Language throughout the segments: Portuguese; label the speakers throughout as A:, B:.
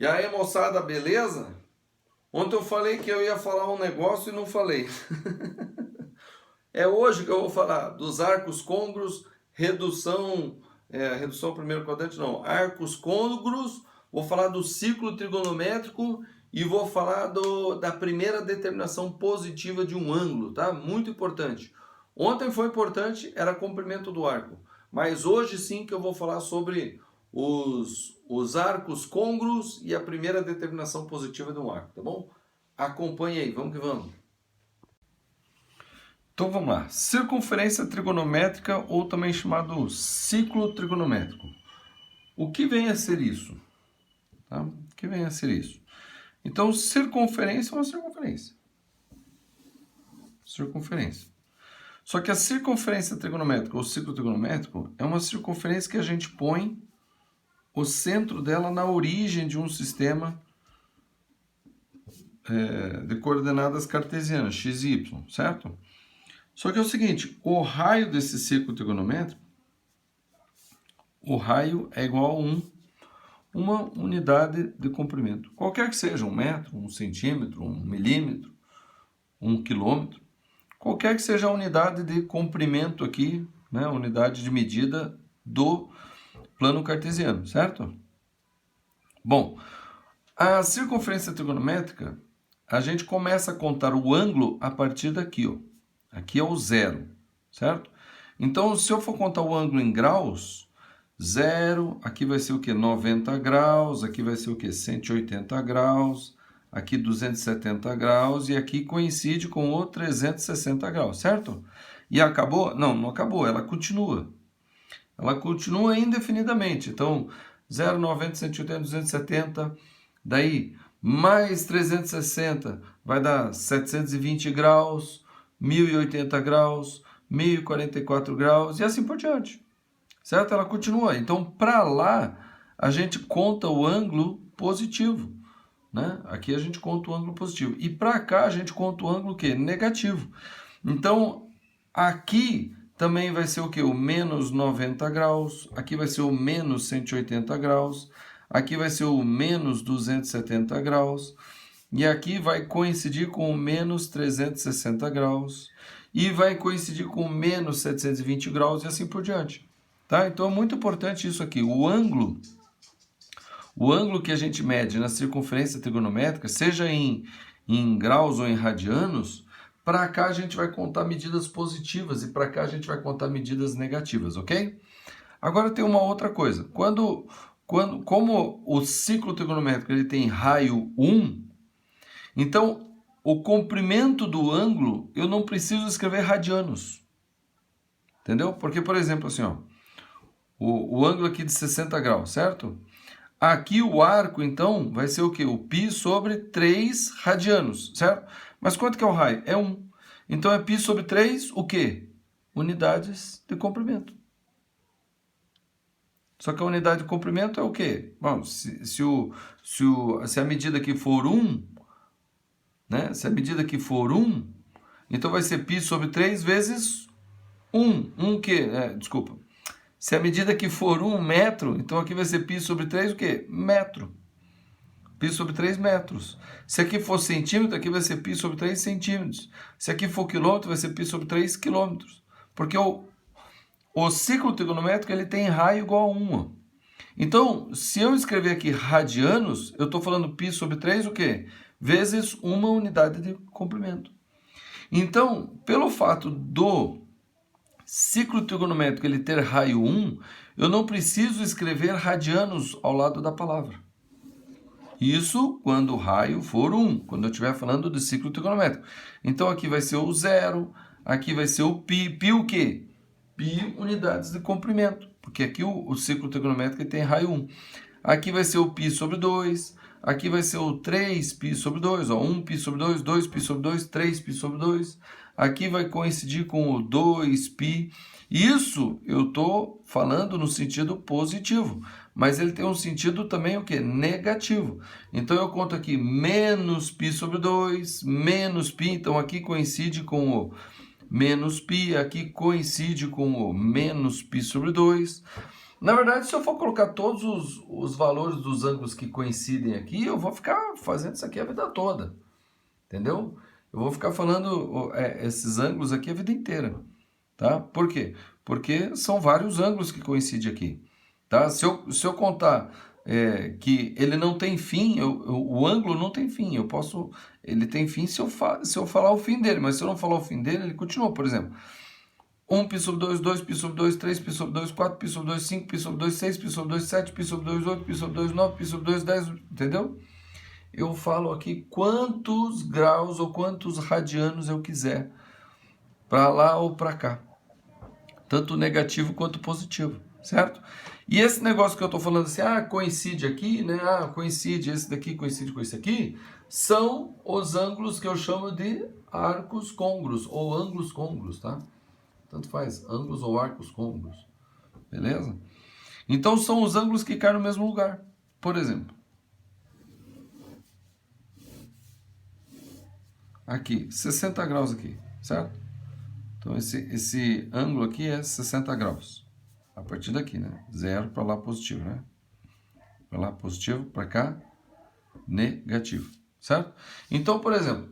A: E aí, moçada, beleza? Ontem eu falei que eu ia falar um negócio e não falei. É hoje que eu vou falar dos arcos côngruos, redução primeiro quadrante não, arcos côngruos, vou falar do ciclo trigonométrico e vou falar da primeira determinação positiva de um ângulo, tá? Muito importante. Ontem foi importante, era comprimento do arco, mas hoje sim que eu vou falar sobre os arcos côngruos e a primeira determinação positiva de um arco, tá bom? Acompanhe aí, vamos que vamos. Então vamos lá, circunferência trigonométrica ou também chamado ciclo trigonométrico. O que vem a ser isso? Tá? O que vem a ser isso? Então, circunferência é uma circunferência. Circunferência. Só que a circunferência trigonométrica ou ciclo trigonométrico é uma circunferência que a gente põe o centro dela na origem de um sistema de coordenadas cartesianas, x e y, certo? Só que é o seguinte, o raio desse ciclo trigonométrico, o raio é igual a uma unidade de comprimento. Qualquer que seja, 1 metro, 1 centímetro, 1 milímetro, 1 quilômetro, qualquer que seja a unidade de comprimento aqui, né, a unidade de medida do plano cartesiano, certo? Bom, a circunferência trigonométrica, a gente começa a contar o ângulo a partir daqui, ó. Aqui é o zero, certo? Então, se eu for contar o ângulo em graus, zero, aqui vai ser o que? 90 graus, aqui vai ser o que? 180 graus, aqui 270 graus e aqui coincide com o 360 graus, certo? E acabou? Não, não acabou, ela continua. Ela continua indefinidamente. Então, 0, 90, 180, 270, daí mais 360 vai dar 720 graus, 1080 graus, 1044 graus e assim por diante, certo? Ela continua. Então, para lá, a gente conta o ângulo positivo, né? Aqui a gente conta o ângulo positivo. E para cá, a gente conta o ângulo que? Negativo. Então, aqui também vai ser o que? O menos 90 graus, aqui vai ser o menos 180 graus, aqui vai ser o menos 270 graus, e aqui vai coincidir com o menos 360 graus, e vai coincidir com o menos 720 graus, e assim por diante. Tá? Então é muito importante isso aqui. O ângulo que a gente mede na circunferência trigonométrica, seja em graus ou em radianos, para cá a gente vai contar medidas positivas e para cá a gente vai contar medidas negativas, ok? Agora tem uma outra coisa. Como o ciclo trigonométrico ele tem raio 1, então o comprimento do ângulo eu não preciso escrever radianos. Entendeu? Porque, por exemplo, assim, ó, o ângulo aqui de 60 graus, certo? Aqui o arco, então, vai ser o quê? O π sobre 3 radianos, certo? Mas quanto que é o raio? É 1. Então, é π sobre 3, o quê? Unidades de comprimento. Só que a unidade de comprimento é o quê? Bom, se a medida aqui for 1, né? Se a medida aqui for 1, então vai ser π sobre 3 vezes 1. 1 o quê? Desculpa. Se a medida aqui for 1 metro, então aqui vai ser π sobre 3 o quê? Metro. Π sobre 3 metros. Se aqui for centímetro, aqui vai ser π sobre 3 centímetros. Se aqui for quilômetro, vai ser π sobre 3 quilômetros. Porque o ciclo trigonométrico ele tem raio igual a 1. Ó. Então, se eu escrever aqui radianos, eu estou falando π sobre 3 o quê? Vezes uma unidade de comprimento. Então, pelo fato do ciclo trigonométrico ele ter raio 1, eu não preciso escrever radianos ao lado da palavra. Isso quando o raio for 1, quando eu estiver falando de ciclo trigonométrico. Então aqui vai ser o zero, aqui vai ser o π. Π o quê? Π unidades de comprimento, porque aqui o ciclo trigonométrico tem raio 1. Aqui vai ser o π sobre 2, aqui vai ser o 3π sobre 2, ó, 1π sobre 2, 2π sobre 2, 3π sobre 2. Aqui vai coincidir com o 2π. Isso eu estou falando no sentido positivo, mas ele tem um sentido também o quê? Negativo. Então eu conto aqui menos π sobre 2, menos π, então aqui coincide com o menos π, aqui coincide com o menos π sobre 2. Na verdade, se eu for colocar todos os valores dos ângulos que coincidem aqui, eu vou ficar fazendo isso aqui a vida toda. Entendeu? Eu vou ficar falando esses ângulos aqui a vida inteira. Tá? Por quê? Porque são vários ângulos que coincidem aqui. Tá? Se eu contar que ele não tem fim, o ângulo não tem fim. Ele tem fim se eu falar o fim dele, mas se eu não falar o fim dele, ele continua. Por exemplo, 1 π sobre 2, 2 π sobre 2, 3 π sobre 2, 4 π sobre 2, 5 π sobre 2, 6 π sobre 2, 7 π sobre 2, 8 π sobre 2, 9 π sobre 2, 10, entendeu? Eu falo aqui quantos graus ou quantos radianos eu quiser, para lá ou para cá, tanto negativo quanto positivo, certo? E esse negócio que eu estou falando assim, coincide aqui, né? Coincide, esse daqui coincide com esse aqui, são os ângulos que eu chamo de arcos côngruos, ou ângulos côngruos, tá? Tanto faz, ângulos ou arcos côngruos, beleza? Então são os ângulos que caem no mesmo lugar. Por exemplo, aqui, 60 graus aqui, certo? Então esse ângulo aqui é 60 graus. A partir daqui, né? Zero para lá positivo, né? Para lá positivo, para cá negativo, certo? Então, por exemplo,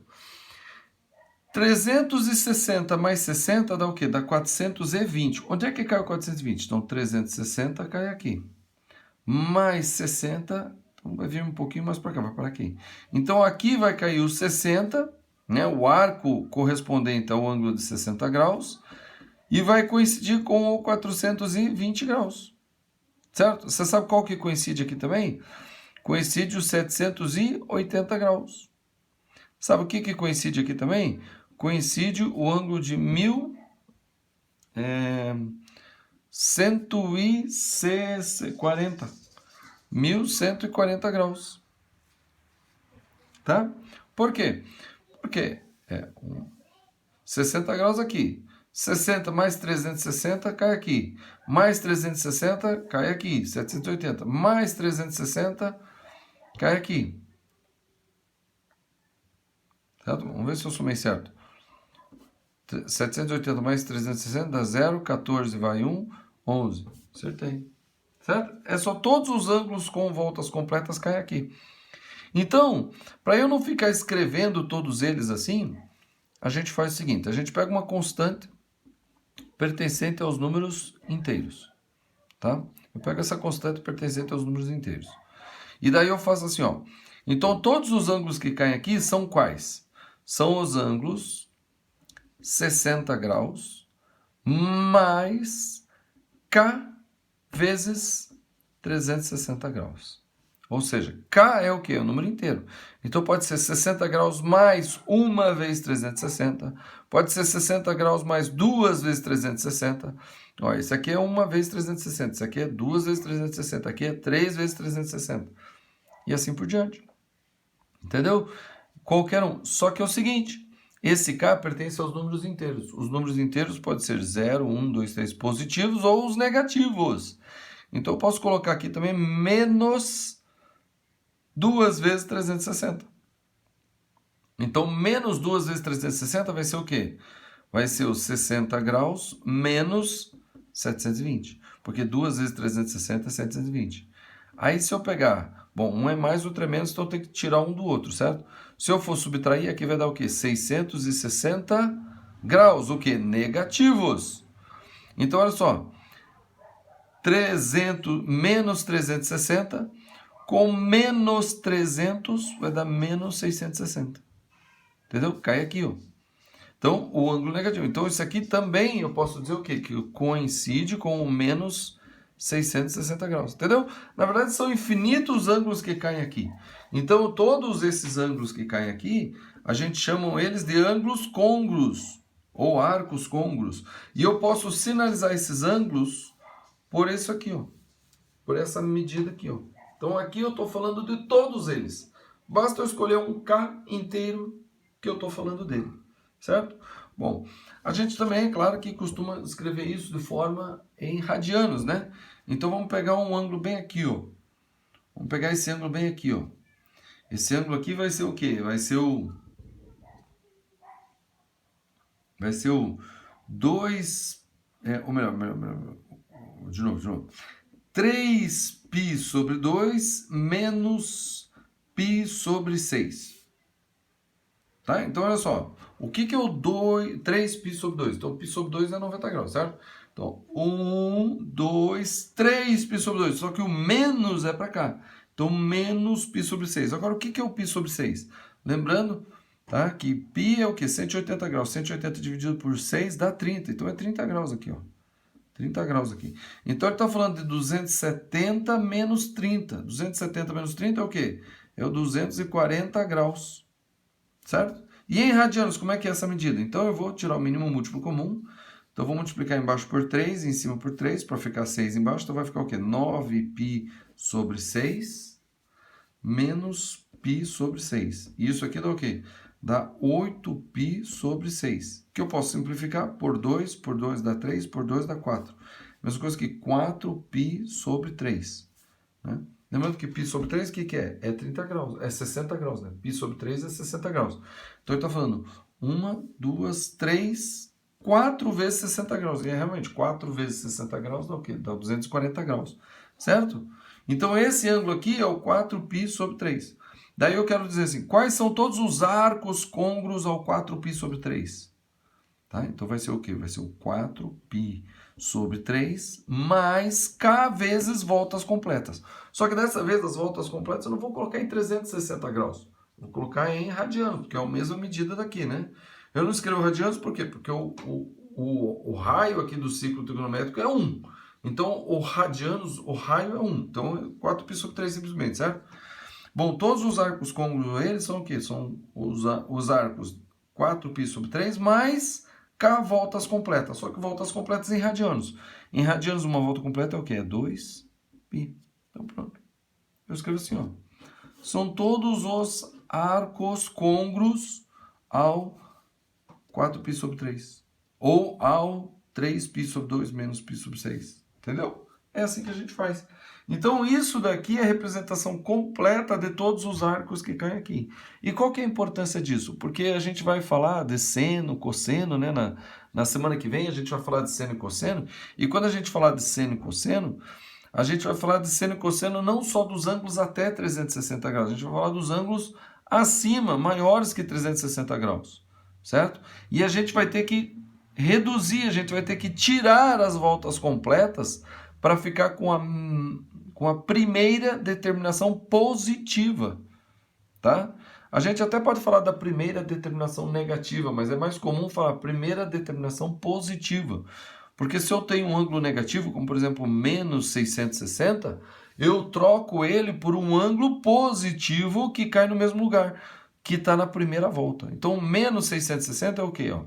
A: 360 mais 60 dá o quê? Dá 420. Onde é que cai o 420? Então, 360 cai aqui. Mais 60, então vai vir um pouquinho mais para cá, vai para aqui. Então, aqui vai cair o 60, né? O arco correspondente ao ângulo de 60 graus, e vai coincidir com o 420 graus, certo? Você sabe qual que coincide aqui também? Coincide os 780 graus. Sabe o que coincide aqui também? Coincide o ângulo de 1140 graus. Tá? Por quê? Porque 60 graus aqui. 60 mais 360 cai aqui. Mais 360 cai aqui. 780. Mais 360 cai aqui. Certo? Vamos ver se eu somei certo. 780 mais 360 dá 0, 14 vai 1, 11. Acertei. Certo? É só todos os ângulos com voltas completas caem aqui. Então, para eu não ficar escrevendo todos eles assim, a gente faz o seguinte, a gente pega uma constante pertencente aos números inteiros, tá? Eu pego essa constante pertencente aos números inteiros. E daí eu faço assim, ó. Então, todos os ângulos que caem aqui são quais? São os ângulos 60 graus mais K vezes 360 graus. Ou seja, K é o quê? O número inteiro. Então pode ser 60 graus mais 1 vezes 360. Pode ser 60 graus mais 2 vezes 360. Ó, esse aqui é 1 vezes 360. Esse aqui é 2 vezes 360. Aqui é 3 vezes 360. E assim por diante. Entendeu? Qualquer um. Só que é o seguinte, esse K pertence aos números inteiros. Os números inteiros podem ser 0, 1, 2, 3 positivos ou os negativos. Então eu posso colocar aqui também menos 2 vezes 360. Então, menos 2 vezes 360 vai ser o quê? Vai ser os 60 graus menos 720. Porque 2 vezes 360 é 720. Aí, se eu pegar... Bom, um é mais, outro é menos, então eu tenho que tirar um do outro, certo? Se eu for subtrair, aqui vai dar o quê? 660 graus. O quê? Negativos. Então, olha só. Menos 360... com menos 300 vai dar menos 660. Entendeu? Cai aqui, ó. Então, o ângulo negativo. Então, isso aqui também eu posso dizer o quê? Que coincide com o menos 660 graus. Entendeu? Na verdade, são infinitos ângulos que caem aqui. Então, todos esses ângulos que caem aqui, a gente chama eles de ângulos côngruos ou arcos côngruos. E eu posso sinalizar esses ângulos por isso aqui, ó. Por essa medida aqui, ó. Então aqui eu estou falando de todos eles. Basta eu escolher um K inteiro que eu estou falando dele, certo? Bom, a gente também, é claro, que costuma escrever isso de forma em radianos, né? Então vamos pegar um ângulo bem aqui, ó. Vamos pegar esse ângulo bem aqui, ó. Esse ângulo aqui vai ser o quê? Vai ser o 2... ou melhor. De novo. 3π sobre 2 menos π sobre 6. Tá? Então, olha só. O que é o 3π sobre 2? Então, π sobre 2 é 90 graus, certo? Então, 1, 2, 3π sobre 2. Só que o menos é para cá. Então, menos π sobre 6. Agora, o que é o π sobre 6? Lembrando, tá, que π é o quê? 180 graus. 180 dividido por 6 dá 30. Então, é 30 graus aqui, ó. 30 graus aqui. Então, ele está falando de 270 menos 30. 270 menos 30 é o quê? É o 240 graus. Certo? E em radianos, como é que é essa medida? Então, eu vou tirar o mínimo múltiplo comum. Então, vou multiplicar embaixo por 3 e em cima por 3, para ficar 6 embaixo. Então, vai ficar o quê? 9π sobre 6 menos π sobre 6. E isso aqui dá o quê? Dá 8π sobre 6. Que eu posso simplificar por 2 dá 3, por 2 dá 4. Mesma coisa que 4π sobre 3. Né? Lembrando que π sobre 3, o que é? É 30 graus, é 60 graus, né? Π sobre 3 é 60 graus. Então, ele está falando 1, 2, 3, 4 vezes 60 graus. E é realmente 4 vezes 60 graus dá o quê? Dá 240 graus, certo? Então, esse ângulo aqui é o 4π sobre 3. Daí eu quero dizer assim, quais são todos os arcos côngruos ao 4π sobre 3? Tá? Então, vai ser o quê? Vai ser o 4π sobre 3 mais k vezes voltas completas. Só que dessa vez, as voltas completas eu não vou colocar em 360 graus. Vou colocar em radianos, porque é a mesma medida daqui, né? Eu não escrevo radianos por quê? Porque o raio aqui do ciclo trigonométrico é 1. Então, o raio é 1. Então, 4π sobre 3 simplesmente, certo? Bom, todos os arcos côngruos, eles são o quê? São os arcos 4π sobre 3 mais k voltas completas. Só que voltas completas em radianos. Em radianos, uma volta completa é o quê? É 2π. Então, pronto. Eu escrevo assim, ó. São todos os arcos côngruos ao 4π sobre 3. Ou ao 3π sobre 2 menos π sobre 6. Entendeu? É assim que a gente faz. Então, isso daqui é a representação completa de todos os arcos que caem aqui. E qual que é a importância disso? Porque a gente vai falar de seno, cosseno, né? Na semana que vem a gente vai falar de seno e cosseno. E quando a gente falar de seno e cosseno, a gente vai falar de seno e cosseno não só dos ângulos até 360 graus. A gente vai falar dos ângulos acima, maiores que 360 graus. Certo? E a gente vai ter que reduzir, a gente vai ter que tirar as voltas completas para ficar com a primeira determinação positiva, tá? A gente até pode falar da primeira determinação negativa, mas é mais comum falar primeira determinação positiva. Porque se eu tenho um ângulo negativo, como por exemplo menos 660, eu troco ele por um ângulo positivo que cai no mesmo lugar, que está na primeira volta. Então, menos 660 é o quê? Ó?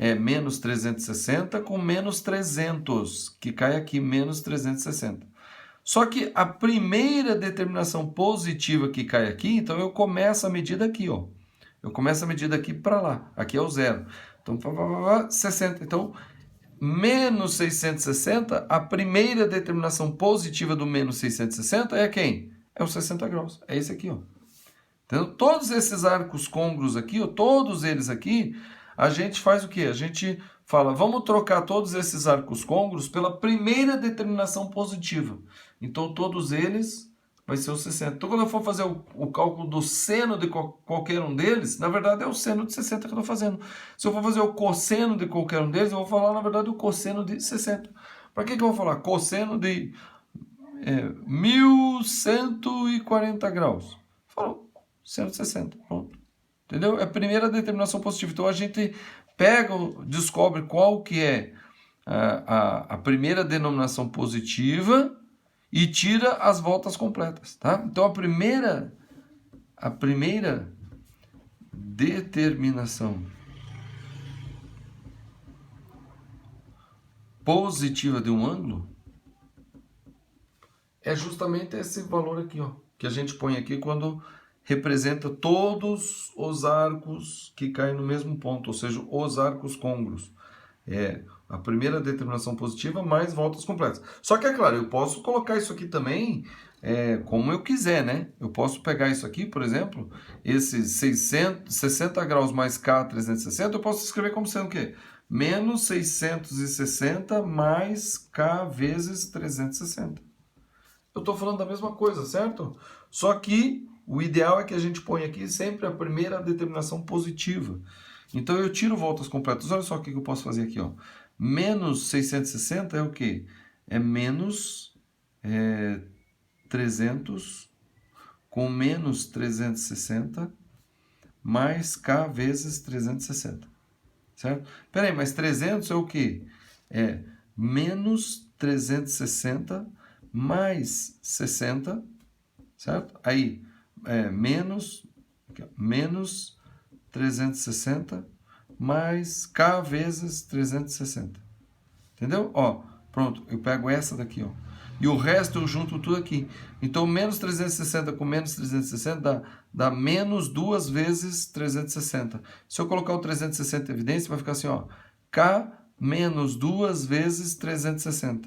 A: É menos 360 com menos 300, que cai aqui, menos 360. Só que a primeira determinação positiva que cai aqui, então eu começo a medida aqui, ó. Eu começo a medida aqui para lá. Aqui é o zero. Então, 60. Então, menos 660, a primeira determinação positiva do menos 660 é quem? É os 60 graus. É esse aqui, ó. Então, todos esses arcos côngruos aqui, ó, todos eles aqui, a gente faz o quê? A gente fala, vamos trocar todos esses arcos côngruos pela primeira determinação positiva. Então, todos eles vai ser o 60. Então, quando eu for fazer o cálculo do seno de qualquer um deles, na verdade é o seno de 60 que eu estou fazendo. Se eu for fazer o cosseno de qualquer um deles, eu vou falar, na verdade, o cosseno de 60. Para que eu vou falar? Cosseno de 1140 graus. Falou, seno de 60. Pronto. Entendeu? É a primeira determinação positiva. Então, a gente descobre qual que é a primeira denominação positiva e tira as voltas completas, tá? Então, a primeira determinação positiva de um ângulo é justamente esse valor aqui, ó, que a gente põe aqui quando representa todos os arcos que caem no mesmo ponto, ou seja, os arcos côngruos. É a primeira determinação positiva mais voltas completas. Só que, é claro, eu posso colocar isso aqui também como eu quiser, né? Eu posso pegar isso aqui, por exemplo, esses 60 graus mais K 360, eu posso escrever como sendo o quê? Menos 660 mais K vezes 360. eu estou falando da mesma coisa, certo? Só que o ideal é que a gente ponha aqui sempre a primeira determinação positiva. Então eu tiro voltas completas. Olha só o que eu posso fazer aqui, ó. Menos 660 é o quê? É menos 300 com menos 360 mais K vezes 360. Certo? Peraí, mas 300 é o quê? É menos 360 mais 60, certo? Aí, menos 360 mais K vezes 360. Entendeu? Ó, pronto, eu pego essa daqui, ó. E o resto eu junto tudo aqui. Então, menos 360 com menos 360 dá menos 2 vezes 360. Se eu colocar o 360 em evidência, vai ficar assim, ó. K menos 2 vezes 360.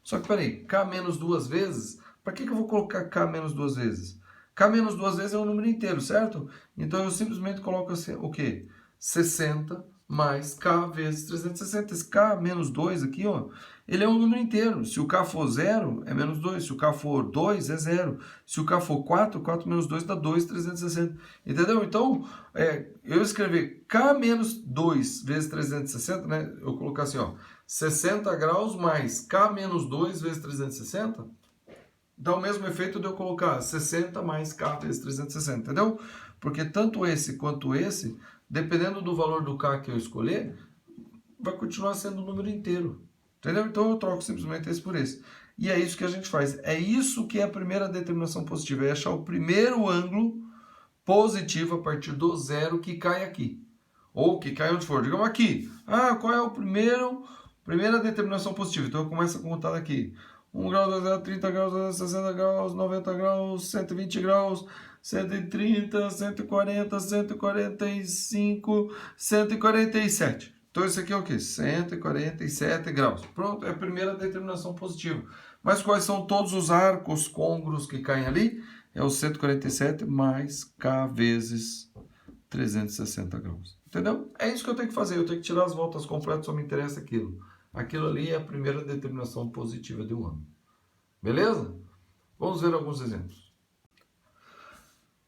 A: Só que, peraí, K menos 2 vezes? Para que eu vou colocar K menos 2 vezes? K menos 2 vezes é um número inteiro, certo? Então, eu simplesmente coloco assim, o quê? 60 mais K vezes 360. Esse K menos 2 aqui, ó, ele é um número inteiro. Se o K for 0, é menos 2. Se o K for 2, é 0. Se o K for 4, 4 menos 2 dá 2, 360. Entendeu? Então, eu escrever K menos 2 vezes 360, né? Eu colocar assim, ó, 60 graus mais K menos 2 vezes 360, dá o mesmo efeito de eu colocar 60 mais K vezes 360, entendeu? Porque tanto esse quanto esse, dependendo do valor do K que eu escolher, vai continuar sendo um número inteiro. Entendeu? Então eu troco simplesmente esse por esse. E é isso que a gente faz. É isso que é a primeira determinação positiva. É achar o primeiro ângulo positivo a partir do zero que cai aqui. Ou que cai onde for. Digamos aqui. Qual é o primeira determinação positiva? Então eu começo a contar daqui. 1 grau, 2 graus, 30 graus, 60 graus, 90 graus, 120 graus, 130, 140, 145, 147. Então, isso aqui é o quê? 147 graus. Pronto, é a primeira determinação positiva. Mas quais são todos os arcos côngruos que caem ali? É o 147 mais K vezes 360 graus. Entendeu? É isso que eu tenho que fazer. Eu tenho que tirar as voltas completas, só me interessa aquilo. Aquilo ali é a primeira determinação positiva de um ângulo. Beleza? Vamos ver alguns exemplos.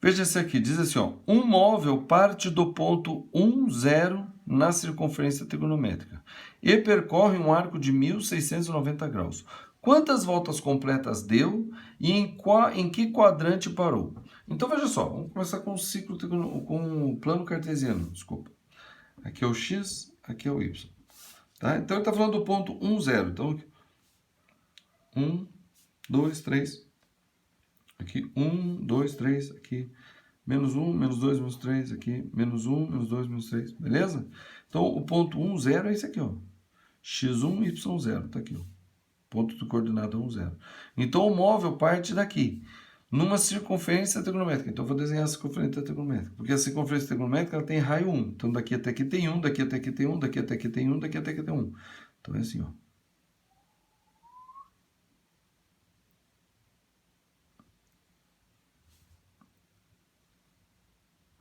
A: Veja esse aqui, diz assim, ó, um móvel parte do ponto 1, 0 na circunferência trigonométrica e percorre um arco de 1690 graus. Quantas voltas completas deu e em que quadrante parou? Então, veja só, vamos começar com o ciclo com o plano cartesiano, desculpa. Aqui é o x, aqui é o y. Tá? Então, ele está falando do ponto 1, 0. Então, 1, 2, 3... Aqui, 1, 2, 3, aqui, menos 1, menos 2, menos 3, aqui, menos 1, menos 2, menos 3, beleza? Então, o ponto 1, 0 é esse aqui, ó. x1, y0, tá aqui, ó. Ponto de coordenada 1, 0. Então, o móvel parte daqui, numa circunferência trigonométrica. Então, eu vou desenhar a circunferência trigonométrica, porque a circunferência trigonométrica ela tem raio 1. Então, daqui até aqui tem 1, daqui até aqui tem 1, daqui até aqui tem 1, daqui até aqui tem 1. Então, é assim, ó.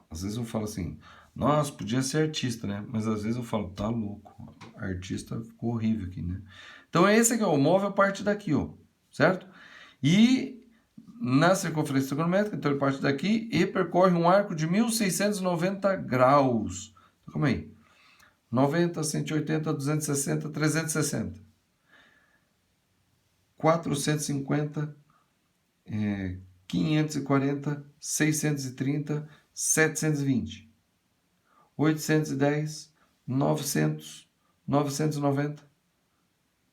A: Às vezes eu falo assim, nossa, podia ser artista, né? Mas às vezes eu falo, tá louco, artista ficou horrível aqui, né? Então esse aqui, ó, o móvel parte daqui, ó, certo? E na circunferência trigonométrica, então ele parte daqui e percorre um arco de 1690 graus. Então, calma aí. 90, 180, 260, 360. 450, 540, 630, 720, 810, 900, 990,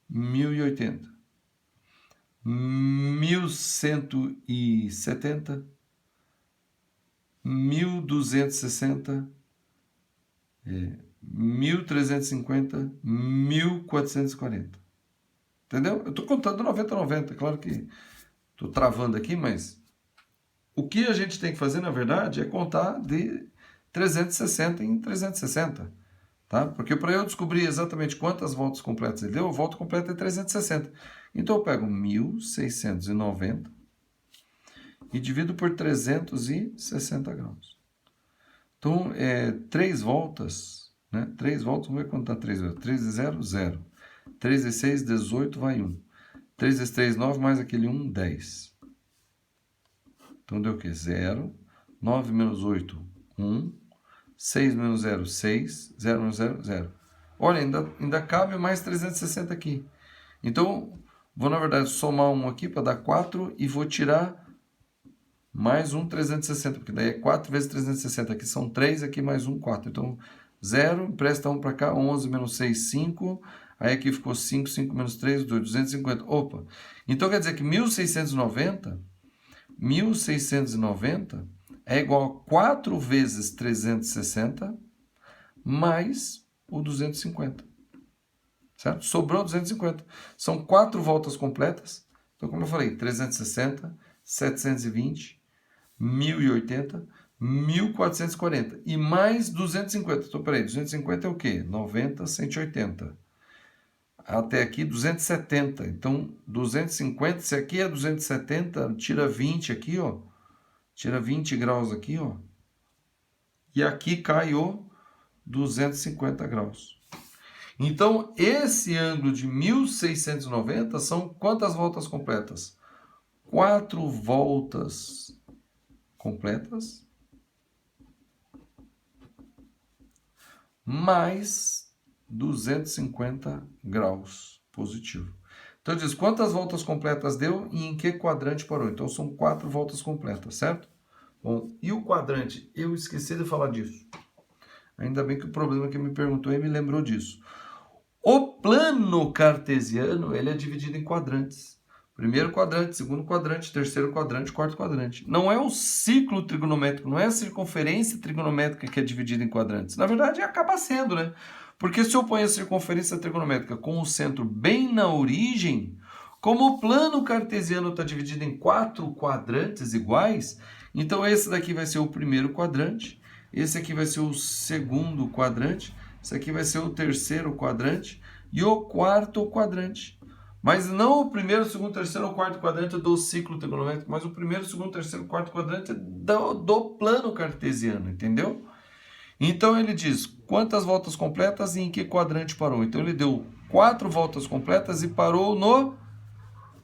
A: 1080, 1170, 1260, 1350, 1440. Entendeu? Eu estou contando 90, 90. Claro que estou travando aqui, mas o que a gente tem que fazer, na verdade, é contar de 360 em 360, tá? Porque para eu descobrir exatamente quantas voltas completas ele deu, a volta completa é 360. Então eu pego 1690 e divido por 360 graus. Então, 3 voltas, né? 3 voltas, vamos ver quanto dá 3 vezes. 3 é 0, 0. 3 é 6, 18, vai 1. 3 vezes 3, 9, mais aquele 1, 10. Então deu o quê? 0. 9 menos 8, 1. 6 menos 0, 6. 0 menos 0, 0. Olha, ainda cabe mais 360 aqui. Então, vou, na verdade, somar um aqui para dar 4 e vou tirar mais um 360, porque daí é 4 vezes 360. Aqui são 3, aqui mais um, 4. Então, 0, empresta 1 para cá, 11 menos 6, 5. Aí aqui ficou 5, 5 menos 3, 2, 250. Opa! Então, quer dizer que 1690 é igual a 4 vezes 360 mais o 250. Certo? Sobrou 250. São 4 voltas completas. Então, como eu falei, 360, 720, 1080, 1440. E mais 250. Então, peraí, 250 é o quê? 90, 180. Até aqui 270. Então, 250, se aqui é 270, tira 20 aqui, ó. Tira 20 graus aqui, ó. E aqui cai o 250 graus. Então, esse ângulo de 1690 são quantas voltas completas? 4 voltas completas mais 250 graus positivo. Então, diz quantas voltas completas deu e em que quadrante parou. Então, são 4 voltas completas, certo? Bom, e o quadrante? Eu esqueci de falar disso. Ainda bem que o problema que me perguntou e me lembrou disso. O plano cartesiano, ele é dividido em quadrantes. Primeiro quadrante, segundo quadrante, terceiro quadrante, quarto quadrante. Não é o ciclo trigonométrico, não é a circunferência trigonométrica que é dividida em quadrantes. Na verdade, acaba sendo, né? Porque se eu ponho a circunferência trigonométrica com o centro bem na origem, como o plano cartesiano está dividido em 4 quadrantes iguais, então esse daqui vai ser o primeiro quadrante, esse aqui vai ser o segundo quadrante, esse aqui vai ser o terceiro quadrante e o quarto quadrante. Mas não o primeiro, segundo, terceiro ou quarto quadrante do ciclo trigonométrico, mas o primeiro, segundo, terceiro, quarto quadrante do plano cartesiano, entendeu? Então ele diz quantas voltas completas e em que quadrante parou. Então ele deu 4 voltas completas e parou no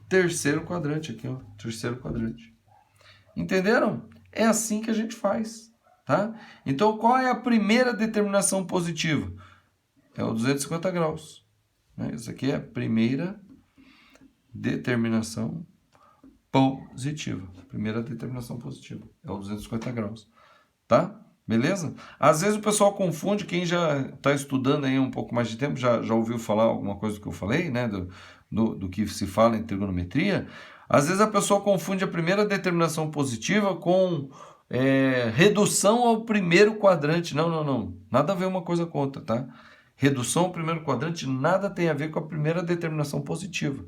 A: terceiro quadrante aqui, ó, terceiro quadrante. Entenderam? É assim que a gente faz, tá? Então qual é a primeira determinação positiva? É o 250 graus. Né? Isso aqui é a primeira determinação positiva. Primeira determinação positiva. É o 250 graus. Tá? Beleza? Às vezes o pessoal confunde, quem já está estudando aí um pouco mais de tempo, já ouviu falar alguma coisa do que eu falei, né? Do que se fala em trigonometria. Às vezes a pessoa confunde a primeira determinação positiva com redução ao primeiro quadrante. Não. Nada a ver uma coisa com outra, tá? Redução ao primeiro quadrante nada tem a ver com a primeira determinação positiva.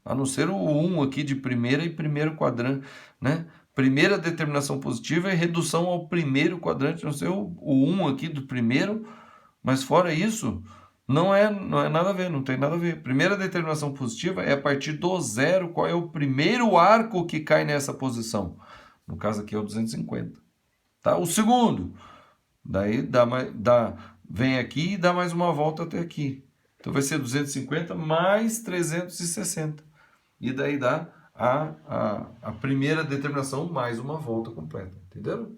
A: A não ser o 1 aqui de primeira e primeiro quadrante, né? Primeira determinação positiva é redução ao primeiro quadrante, não sei o 1 aqui do primeiro, mas fora isso, não é nada a ver, não tem nada a ver. Primeira determinação positiva é a partir do zero, qual é o primeiro arco que cai nessa posição. No caso aqui é o 250. Tá? O segundo, daí vem aqui e dá mais uma volta até aqui. Então vai ser 250 mais 360. E daí dá a primeira determinação mais uma volta completa. Entenderam?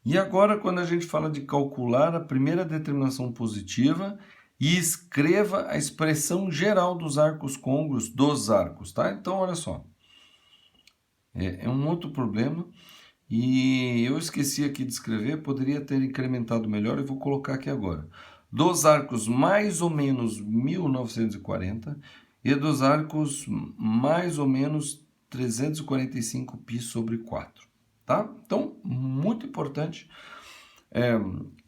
A: E agora, quando a gente fala de calcular a primeira determinação positiva, e escreva a expressão geral dos arcos côngruos dos arcos, tá? Então, olha só. É um outro problema. E eu esqueci aqui de escrever, poderia ter incrementado melhor, eu vou colocar aqui agora. Dos arcos mais ou menos 1940 e dos arcos mais ou menos 345 π sobre 4. Tá? Então, muito importante.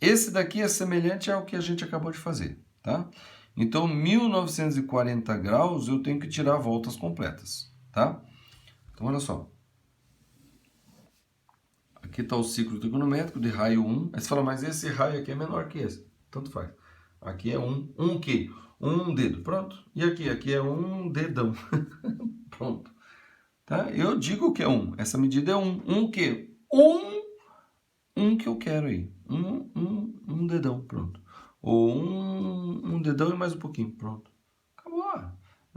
A: Esse daqui é semelhante ao que a gente acabou de fazer. Tá? Então, 1940 graus eu tenho que tirar voltas completas. Tá? Então, olha só. Aqui está o ciclo trigonométrico de raio 1. Aí você fala, mas esse raio aqui é menor que esse. Tanto faz. Aqui é um o quê? Um dedo. Pronto. E aqui? Aqui é um dedão. Pronto. Tá? Eu digo que é um. Essa medida é um. Um o quê? Um que eu quero aí. Um dedão. Pronto. Ou um dedão e mais um pouquinho. Pronto. Acabou.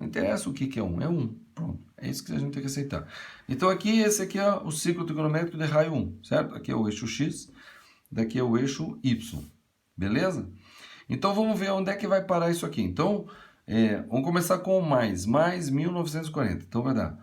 A: Não interessa o que é 1, é 1. Pronto, é isso que a gente tem que aceitar. Então aqui, esse aqui é o ciclo trigonométrico de raio 1, certo? Aqui é o eixo X, daqui é o eixo Y, beleza? Então vamos ver onde é que vai parar isso aqui. Então, vamos começar com o mais 1940. Então vai dar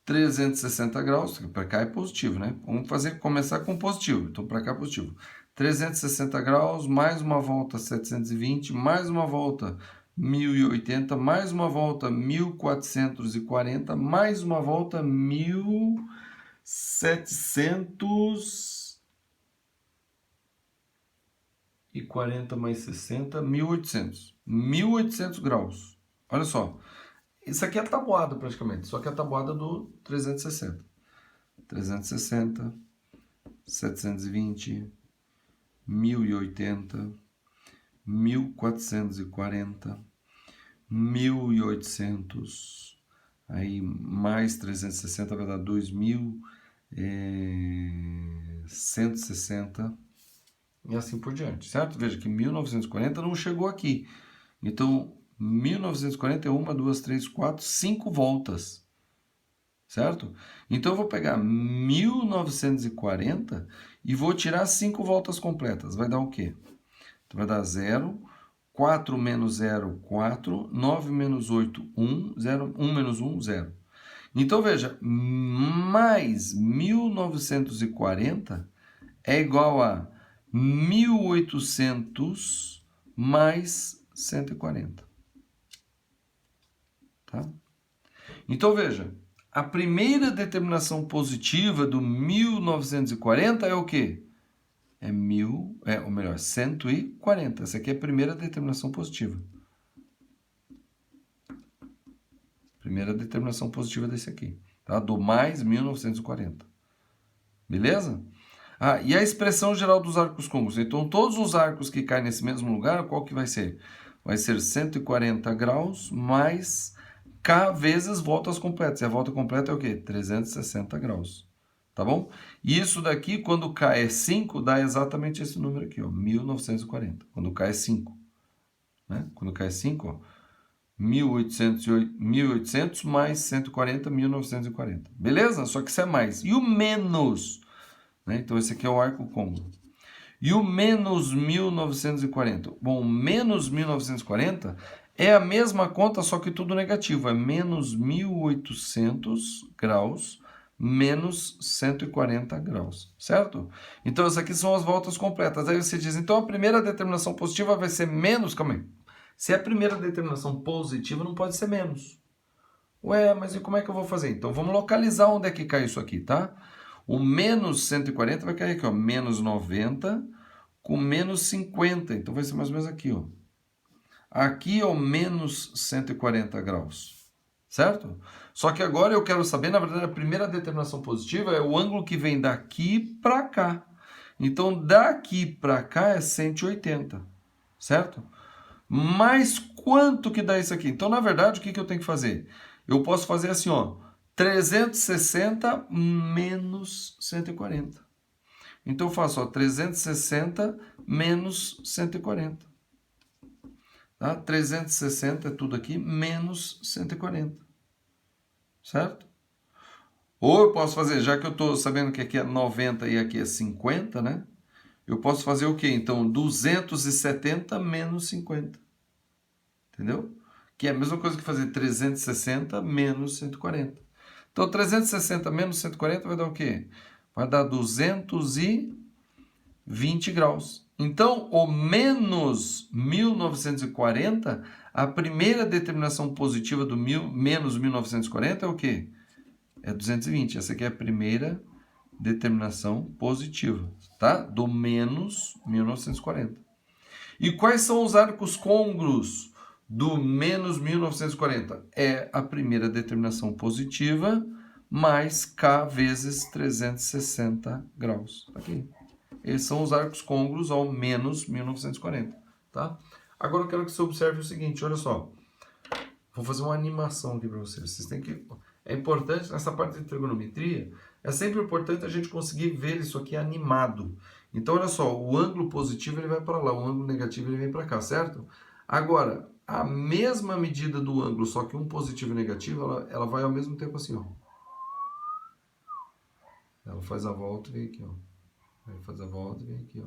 A: 360 graus, para cá é positivo, né? Vamos começar com positivo, então para cá é positivo. 360 graus, mais uma volta 720, mais uma volta 1080, mais uma volta 1440, mais uma volta 1740 mais 60, 1800. 1800 graus. Olha só. Isso aqui é a tabuada praticamente, só que é a tabuada do 360. 360, 720, 1080, 1440, 1800, aí mais 360 vai dar 2160 e assim por diante, certo? Veja que 1940 não chegou aqui, então 1940 é 1, 2, 3, 4, 5 voltas, certo? Então eu vou pegar 1940 e vou tirar 5 voltas completas. Vai dar o quê? Então vai dar 0, 4 menos 0, 4, 9 menos 8, 1, 0, 1 menos 1, 0. Então veja, mais 1940 é igual a 1800 mais 140. Tá? Então veja, a primeira determinação positiva do 1940 é o quê? Ou melhor, 140. Essa aqui é a primeira determinação positiva. Primeira determinação positiva desse aqui, tá? Do mais 1940. Beleza? E a expressão geral dos arcos côncavos. Então, todos os arcos que caem nesse mesmo lugar, qual que vai ser? Vai ser 140 graus mais K vezes voltas completas. E a volta completa é o quê? 360 graus. Tá bom? E isso daqui, quando K é 5, dá exatamente esse número aqui, ó, 1940. Quando K é 5. Né? Quando K é 5, ó, 1800 mais 140, 1940. Beleza? Só que isso é mais. E o menos? Né? Então, esse aqui é o arco côncavo. E o menos 1940? Bom, menos 1940 é a mesma conta, só que tudo negativo. É menos 1800 graus menos 140 graus, certo? Então, essas aqui são as voltas completas. Aí você diz, então a primeira determinação positiva vai ser menos... Calma aí. Se é a primeira determinação positiva, não pode ser menos. Ué, mas e como é que eu vou fazer? Então, vamos localizar onde é que cai isso aqui, tá? O menos 140 vai cair aqui, ó, menos 90 com menos 50. Então, vai ser mais ou menos aqui, ó. Aqui é o menos 140 graus, certo? Só que agora eu quero saber, na verdade, a primeira determinação positiva é o ângulo que vem daqui para cá. Então, daqui para cá é 180, certo? Mas quanto que dá isso aqui? Então, na verdade, o que eu tenho que fazer? Eu posso fazer assim, ó, 360 menos 140. Então, eu faço, ó, 360 menos 140. Tá? 360 é tudo aqui, menos 140. Certo? Ou eu posso fazer, já que eu estou sabendo que aqui é 90 e aqui é 50, né? Eu posso fazer o quê? Então, 270 menos 50. Entendeu? Que é a mesma coisa que fazer 360 menos 140. Então, 360 menos 140 vai dar o quê? Vai dar 220 graus. Então, o menos 1940, a primeira determinação positiva do menos 1940 é o quê? É 220. Essa aqui é a primeira determinação positiva, tá? Do menos 1940. E quais são os arcos côncavos do menos 1940? É a primeira determinação positiva mais K vezes 360 graus. Aqui. Esses são os arcos côncavos ao menos 1940, tá? Agora eu quero que você observe o seguinte, olha só. Vou fazer uma animação aqui para vocês. Vocês têm que... É importante, nessa parte de trigonometria, é sempre importante a gente conseguir ver isso aqui animado. Então, olha só, o ângulo positivo ele vai para lá, o ângulo negativo ele vem para cá, certo? Agora, a mesma medida do ângulo, só que um positivo e negativo, ela vai ao mesmo tempo assim, ó. Ela faz a volta e vem aqui, ó. Aí faz a volta e vem aqui,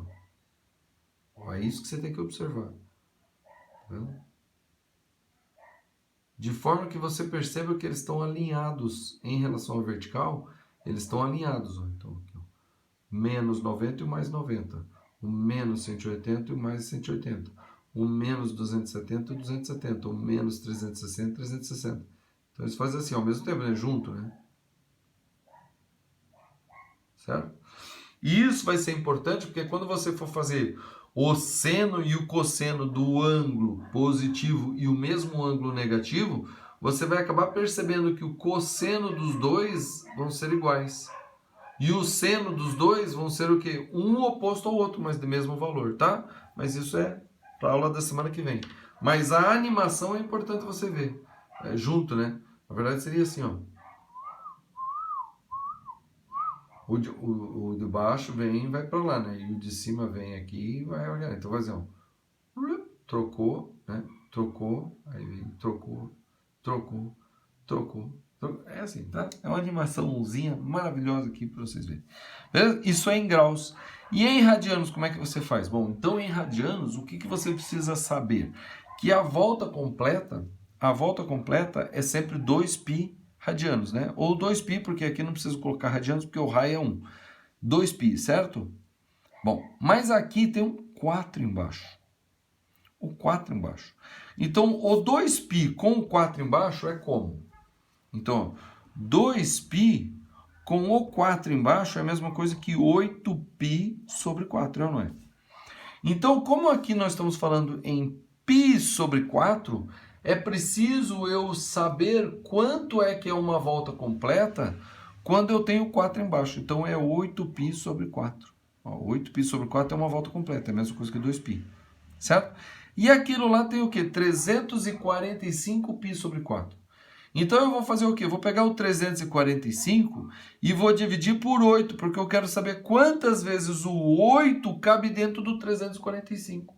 A: ó. É isso que você tem que observar. Tá vendo? De forma que você perceba que eles estão alinhados em relação ao vertical, eles estão alinhados, ó. Então, aqui, ó. Menos 90 e o mais 90. O menos 180 e o mais 180. O menos 270 e 270. O menos 360 e 360. Então, eles fazem assim, ao mesmo tempo, né? Junto, né? Certo? E isso vai ser importante porque quando você for fazer o seno e o cosseno do ângulo positivo e o mesmo ângulo negativo, você vai acabar percebendo que o cosseno dos dois vão ser iguais. E o seno dos dois vão ser o quê? Um oposto ao outro, mas do mesmo valor, tá? Mas isso é para a aula da semana que vem. Mas a animação é importante você ver. É junto, né? Na verdade seria assim, ó. O de baixo vem e vai para lá, né? E o de cima vem aqui e vai olhar. Então vai fazer um... Trocou, né? Trocou, aí vem, trocou, trocou, trocou. É assim, tá? É uma animaçãozinha maravilhosa aqui para vocês verem. Beleza? Isso é em graus. E em radianos, como é que você faz? Bom, então em radianos, o que você precisa saber? Que a volta completa é sempre 2π radianos, né? Ou 2π, porque aqui não preciso colocar radianos, porque o raio é 1. 2π, certo? Bom, mas aqui tem um 4 embaixo. O 4 embaixo. Então, o 2π com o 4 embaixo é como? Então, 2π com o 4 embaixo é a mesma coisa que 8π sobre 4, é ou não é? Então, como aqui nós estamos falando em π sobre 4, é preciso eu saber quanto é que é uma volta completa quando eu tenho 4 embaixo. Então, é 8π sobre 4. Ó, 8π sobre 4 é uma volta completa, é a mesma coisa que 2π. Certo? E aquilo lá tem o quê? 345π sobre 4. Então, eu vou fazer o quê? Eu vou pegar o 345 e vou dividir por 8, porque eu quero saber quantas vezes o 8 cabe dentro do 345.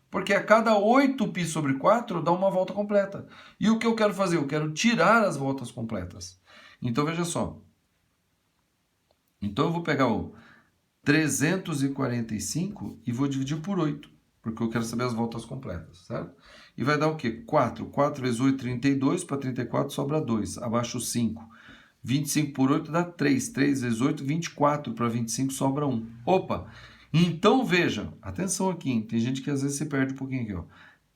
A: Porque a cada 8π sobre 4 dá uma volta completa. E o que eu quero fazer? Eu quero tirar as voltas completas. Então, veja só. Então, eu vou pegar o 345 e vou dividir por 8, porque eu quero saber as voltas completas, certo? E vai dar o quê? 4. 4 vezes 8, 32. Para 34 sobra 2. Abaixo 5. 25 por 8 dá 3. 3 vezes 8, 24. Para 25 sobra 1. Opa! Então, veja. Atenção aqui, hein? Tem gente que às vezes se perde um pouquinho aqui, ó.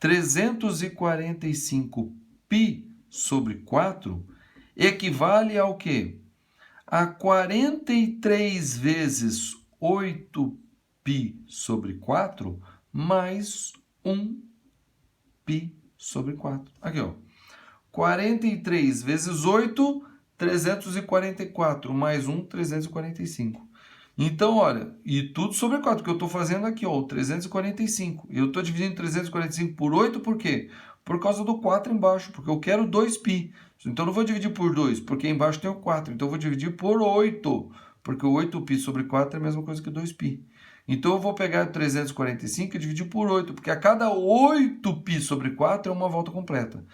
A: 345π sobre 4 equivale ao quê? A 43 vezes 8π sobre 4 mais 1π sobre 4. Aqui, ó. 43 vezes 8, 344. Mais 1, 345. Então, olha, e tudo sobre 4, que eu estou fazendo aqui, ó, o 345. Eu estou dividindo 345 por 8, por quê? Por causa do 4 embaixo, porque eu quero 2π. Então, eu não vou dividir por 2, porque embaixo tem o 4. Então, eu vou dividir por 8, porque o 8π sobre 4 é a mesma coisa que 2π. Então, eu vou pegar 345 e dividir por 8, porque a cada 8π sobre 4 é uma volta completa.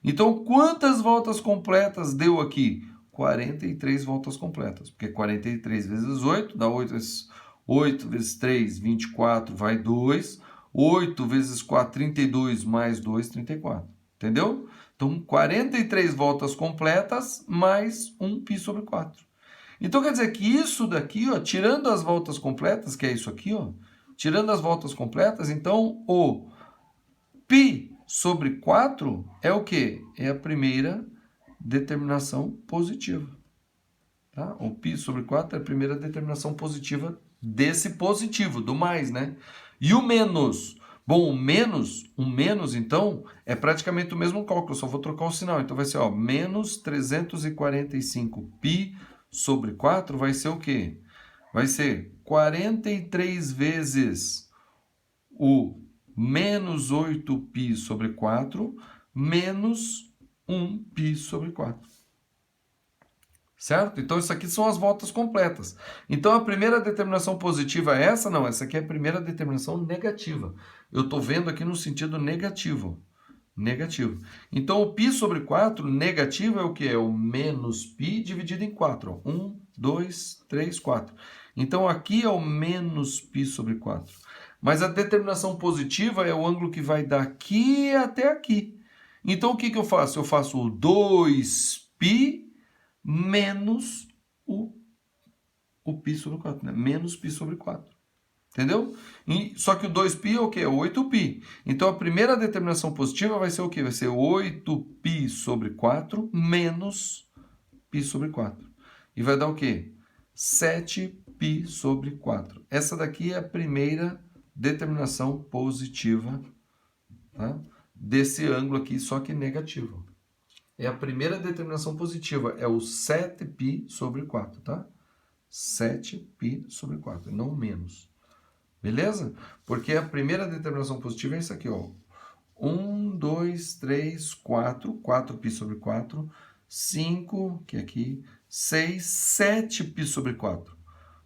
A: Então, quantas voltas completas deu aqui? 43 voltas completas, porque 43 vezes 8 dá 8 vezes 8 vezes 3, 24, vai 2. 8 vezes 4, 32, mais 2, 34. Entendeu? Então, 43 voltas completas mais 1π sobre 4. Então, quer dizer que isso daqui, ó, tirando as voltas completas, que é isso aqui, ó, tirando as voltas completas, então, o π sobre 4 é o quê? É a primeira determinação positiva. Tá? O π sobre 4 é a primeira determinação positiva desse positivo, do mais, né? E o menos? Bom, o menos, então, é praticamente o mesmo cálculo, só vou trocar o sinal. Então, vai ser, ó, menos 345π sobre 4 vai ser o quê? Vai ser 43 vezes o menos 8π sobre 4 menos 1π sobre 4. Certo? Então, isso aqui são as voltas completas. Então, a primeira determinação positiva é essa? Não, essa aqui é a primeira determinação negativa. Eu estou vendo aqui no sentido negativo. negativo. Então, o π sobre 4 negativo é o que? É o menos π dividido em 4. 1, 2, 3, 4. Então, aqui é o menos π sobre 4. Mas a determinação positiva é o ângulo que vai daqui até aqui. Então, o que eu faço? Eu faço o 2π menos o π sobre 4, né? Menos π sobre 4. Entendeu? Só que o 2π é o quê? É 8π. Então, a primeira determinação positiva vai ser o quê? Vai ser 8π sobre 4 menos π sobre 4. E vai dar o quê? 7π sobre 4. Essa daqui é a primeira determinação positiva, tá? Desse ângulo aqui, só que negativo. É a primeira determinação positiva, é o 7π sobre 4, tá? 7π sobre 4, não menos. Beleza? Porque a primeira determinação positiva é isso aqui, ó. 1, 2, 3, 4, 4π sobre 4, 5, que é aqui, 6, 7π sobre 4.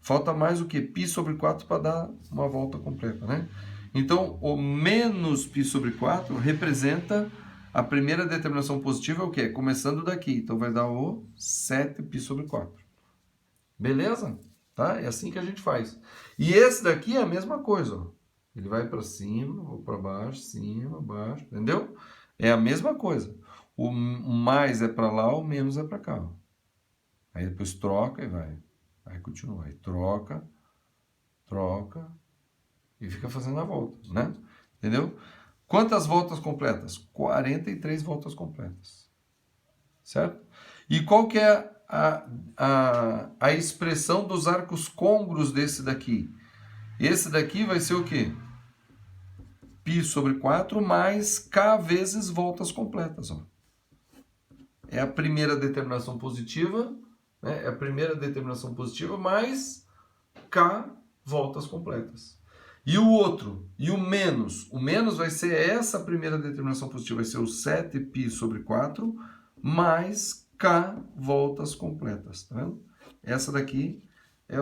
A: Falta mais o que? Π sobre 4 para dar uma volta completa, né? Então, o menos π sobre 4 representa a primeira determinação positiva, é o quê? Começando daqui. Então, vai dar o 7π sobre 4. Beleza? Tá? É assim que a gente faz. E esse daqui é a mesma coisa, ó. Ele vai para cima, ou para baixo, cima, baixo, entendeu? É a mesma coisa. O mais é para lá, o menos é para cá, ó. Aí depois troca e vai. Aí continua. Aí troca, troca e fica fazendo a volta, né? Entendeu? Quantas voltas completas? 43 voltas completas. Certo? E qual que é a expressão dos arcos côngruos desse daqui? Esse daqui vai ser o quê? Π sobre 4 mais K vezes voltas completas. Ó. É a primeira determinação positiva, né? É a primeira determinação positiva mais K voltas completas. E o outro, e o menos vai ser essa primeira determinação positiva, vai ser o 7π sobre 4 mais K voltas completas, tá vendo? Essa daqui é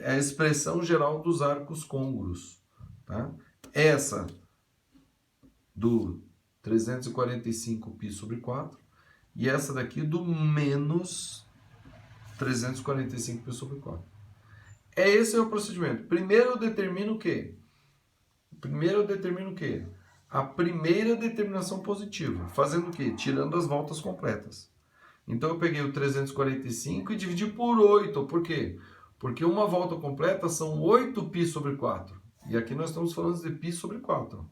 A: a expressão geral dos arcos côngruos, tá? Essa do 345π sobre 4 e essa daqui do menos 345π sobre 4. Esse é o procedimento. Primeiro eu determino o quê? A primeira determinação positiva. Fazendo o quê? Tirando as voltas completas. Então eu peguei o 345 e dividi por 8. Por quê? Porque uma volta completa são 8π sobre 4. E aqui nós estamos falando de π sobre 4.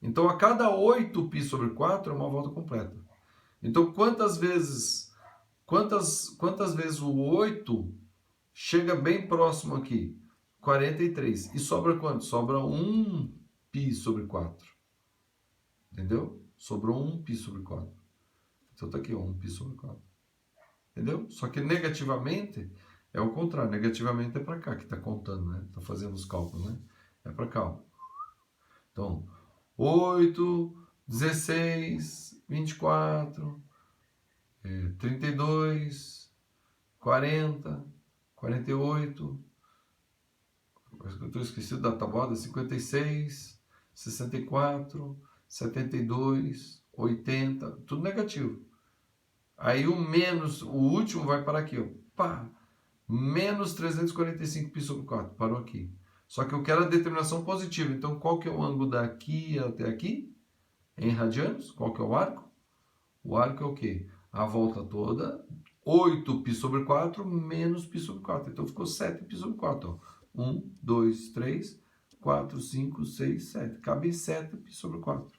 A: Então a cada 8π sobre 4 é uma volta completa. Então quantas vezes o 8 chega bem próximo aqui? 43. E sobra quanto? Sobra 1π sobre 4. Entendeu? Sobrou 1π sobre 4. Então tá aqui, ó, 1π sobre 4. Entendeu? Só que negativamente é o contrário. Negativamente é para cá que tá contando, né? Tá fazendo os cálculos, né? É para cá, ó. Então, 8, 16, 24, 32, 40, 48... Eu estou esquecido da tabuada, 56, 64, 72, 80, tudo negativo. Aí o menos, o último vai parar aqui, ó. Pá, menos 345π sobre 4, parou aqui. Só que eu quero a determinação positiva, então qual que é o ângulo daqui até aqui? Em radianos, qual que é o arco? O arco é o quê? A volta toda, 8π sobre 4 menos π sobre 4, então ficou 7π sobre 4, ó. 1, 2, 3, 4, 5, 6, 7. Cabe 7π sobre 4.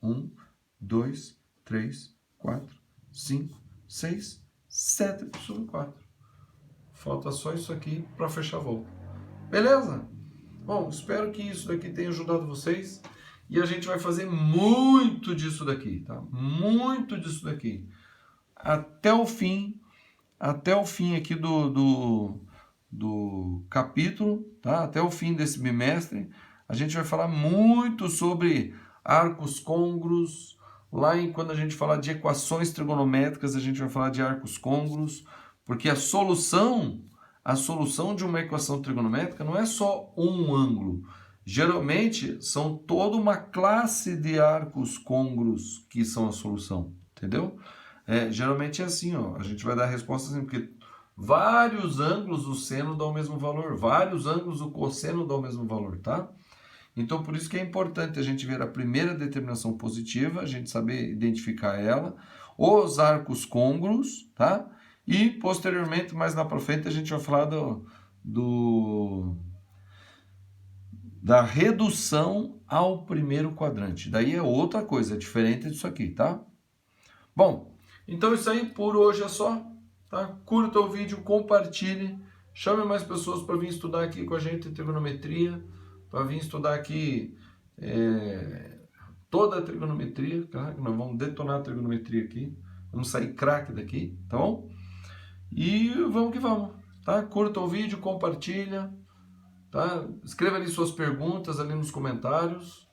A: 1, 2, 3, 4, 5, 6, 7π sobre 4. Falta só isso aqui para fechar a volta. Beleza? Bom, espero que isso daqui tenha ajudado vocês. E a gente vai fazer muito disso daqui, tá? Muito disso daqui. Até o fim aqui do capítulo, tá? Até o fim desse bimestre, a gente vai falar muito sobre arcos côngruos. Quando a gente falar de equações trigonométricas, a gente vai falar de arcos côngruos, porque a solução de uma equação trigonométrica não é só um ângulo. Geralmente, são toda uma classe de arcos côngruos que são a solução, entendeu? Geralmente é assim, ó, a gente vai dar a resposta assim, porque vários ângulos do seno dão o mesmo valor, vários ângulos do cosseno dão o mesmo valor, tá? Então, por isso que é importante a gente ver a primeira determinação positiva, a gente saber identificar ela, os arcos côngruos, tá? E, posteriormente, mais lá para frente, a gente vai falar da redução ao primeiro quadrante. Daí é outra coisa, é diferente disso aqui, tá? Bom, então isso aí por hoje é só, tá? Curta o vídeo, compartilhe, chame mais pessoas para vir estudar aqui com a gente trigonometria, para vir estudar aqui toda a trigonometria, tá? Nós vamos detonar a trigonometria aqui, vamos sair craque daqui, tá bom? E vamos que vamos, tá? Curta o vídeo, compartilha, tá? Escreva ali suas perguntas ali nos comentários.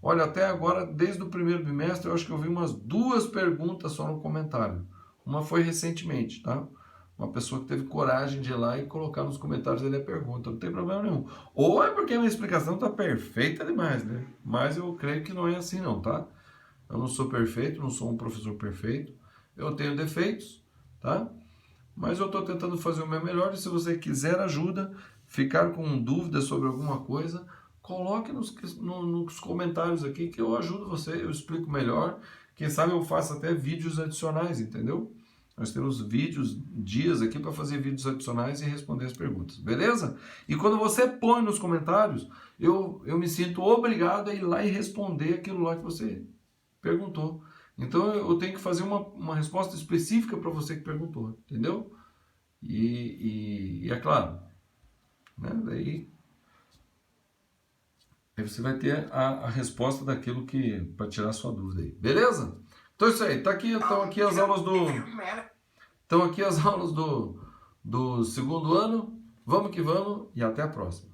A: Olha, até agora, desde o primeiro bimestre, eu acho que eu vi umas 2 perguntas só no comentário. Uma foi recentemente, tá? Uma pessoa que teve coragem de ir lá e colocar nos comentários ali a pergunta. Não tem problema nenhum. Ou é porque a minha explicação tá perfeita demais, né? Mas eu creio que não é assim não, tá? Eu não sou perfeito, não sou um professor perfeito. Eu tenho defeitos, tá? Mas eu estou tentando fazer o meu melhor. E se você quiser ajuda, ficar com dúvidas sobre alguma coisa, coloque nos comentários aqui que eu ajudo você, eu explico melhor. Quem sabe eu faço até vídeos adicionais, entendeu? Nós temos dias aqui para fazer vídeos adicionais e responder as perguntas, beleza? E quando você põe nos comentários, eu me sinto obrigado a ir lá e responder aquilo lá que você perguntou. Então eu tenho que fazer uma resposta específica para você que perguntou, entendeu? E é claro, né? Daí você vai ter a resposta daquilo que para tirar a sua dúvida aí, beleza? Então é isso aí, estão aqui as aulas do segundo ano. Vamos que vamos e até a próxima.